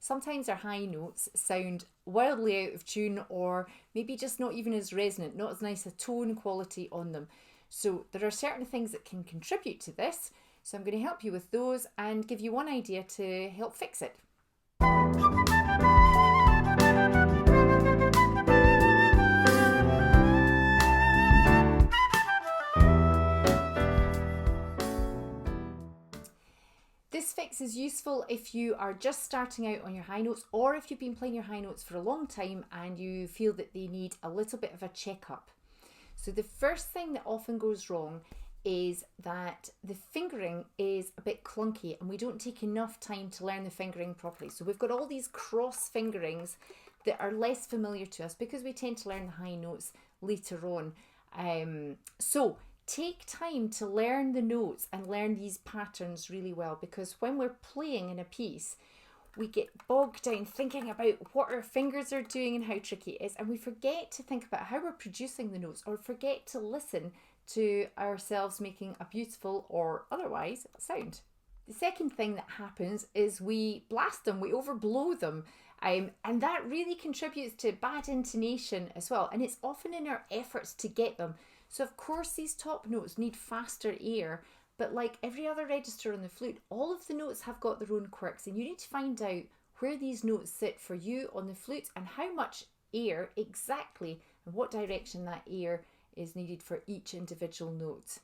sometimes our high notes sound wildly out of tune, or maybe just not even as resonant, not as nice a tone quality on them. So there are certain things that can contribute to this. So I'm going to help you with those and give you one idea to help fix it. This fix is useful if you are just starting out on your high notes, or if you've been playing your high notes for a long time and you feel that they need a little bit of a checkup. So the first thing that often goes wrong is that the fingering is a bit clunky and we don't take enough time to learn the fingering properly. So we've got all these cross fingerings that are less familiar to us because we tend to learn the high notes later on. So take time to learn the notes and learn these patterns really well, because when we're playing in a piece, we get bogged down thinking about what our fingers are doing and how tricky it is, and we forget to think about how we're producing the notes, or forget to listen to ourselves making a beautiful or otherwise sound. The second thing that happens is we blast them, we overblow them, and that really contributes to bad intonation as well, and it's often in our efforts to get them. So of course these top notes need faster air, but like every other register on the flute, all of the notes have got their own quirks, and you need to find out where these notes sit for you on the flute and how much air exactly and what direction that air is needed for each individual note.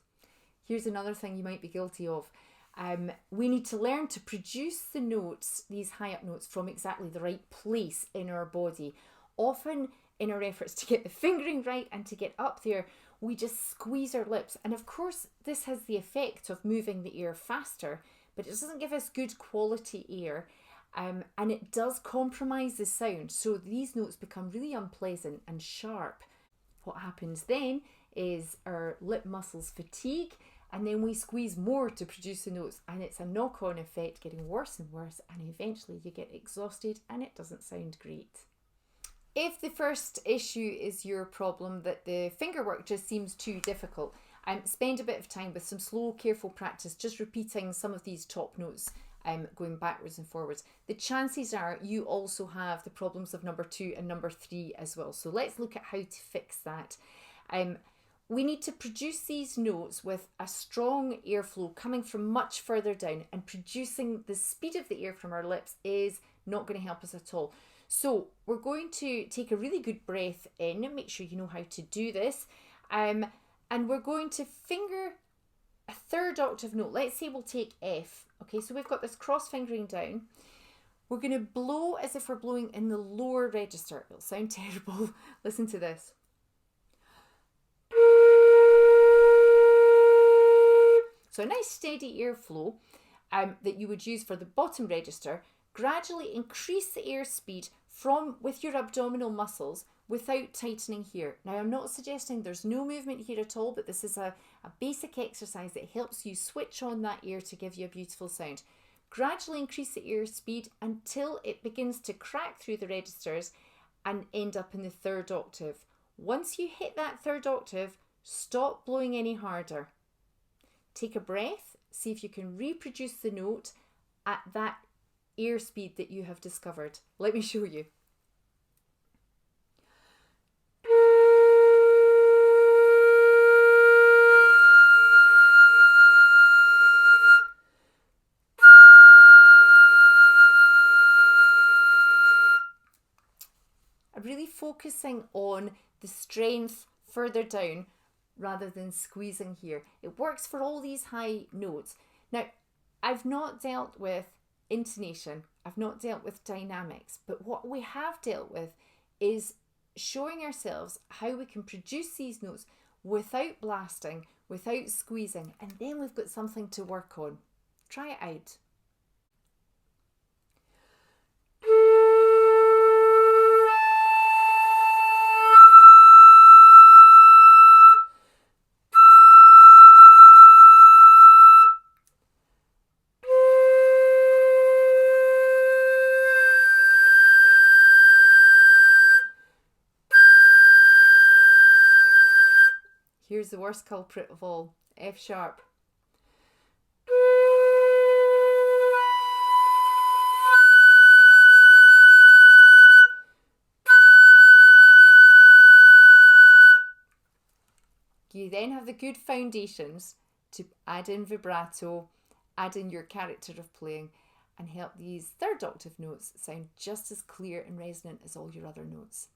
Here's another thing you might be guilty of. We need to learn to produce the notes, these high up notes, from exactly the right place in our body. Often in our efforts to get the fingering right and to get up there, we just squeeze our lips, and of course this has the effect of moving the air faster, but it doesn't give us good quality air, and it does compromise the sound, so these notes become really unpleasant and sharp. What happens then is our lip muscles fatigue, and then we squeeze more to produce the notes, and it's a knock-on effect, getting worse and worse, and eventually you get exhausted and it doesn't sound great. If the first issue is your problem, that the finger work just seems too difficult, spend a bit of time with some slow, careful practice, just repeating some of these top notes, going backwards and forwards. The chances are you also have the problems of number 2 and number 3 as well. So let's look at how to fix that. We need to produce these notes with a strong airflow coming from much further down, and producing the speed of the air from our lips is not going to help us at all. So we're going to take a really good breath in, and make sure you know how to do this, and we're going to finger a third octave note. Let's say we'll take F. Okay, so we've got this cross fingering down. We're going to blow as if we're blowing in the lower register. It'll sound terrible. Listen to this. So a nice steady airflow that you would use for the bottom register. Gradually increase the airspeed with your abdominal muscles without tightening here. Now, I'm not suggesting there's no movement here at all, but this is a basic exercise that helps you switch on that air to give you a beautiful sound. Gradually increase the airspeed until it begins to crack through the registers and end up in the third octave. Once you hit that third octave, stop blowing any harder. Take a breath, see if you can reproduce the note at that airspeed that you have discovered. Let me show you. I'm really focusing on the strength further down rather than squeezing here. It works for all these high notes. Now, I've not dealt with intonation, I've not dealt with dynamics, but what we have dealt with is showing ourselves how we can produce these notes without blasting, without squeezing, and then we've got something to work on. Try it out. Here's the worst culprit of all, F sharp. you then have the good foundations to add in vibrato, add in your character of playing, and help these third octave notes sound just as clear and resonant as all your other notes.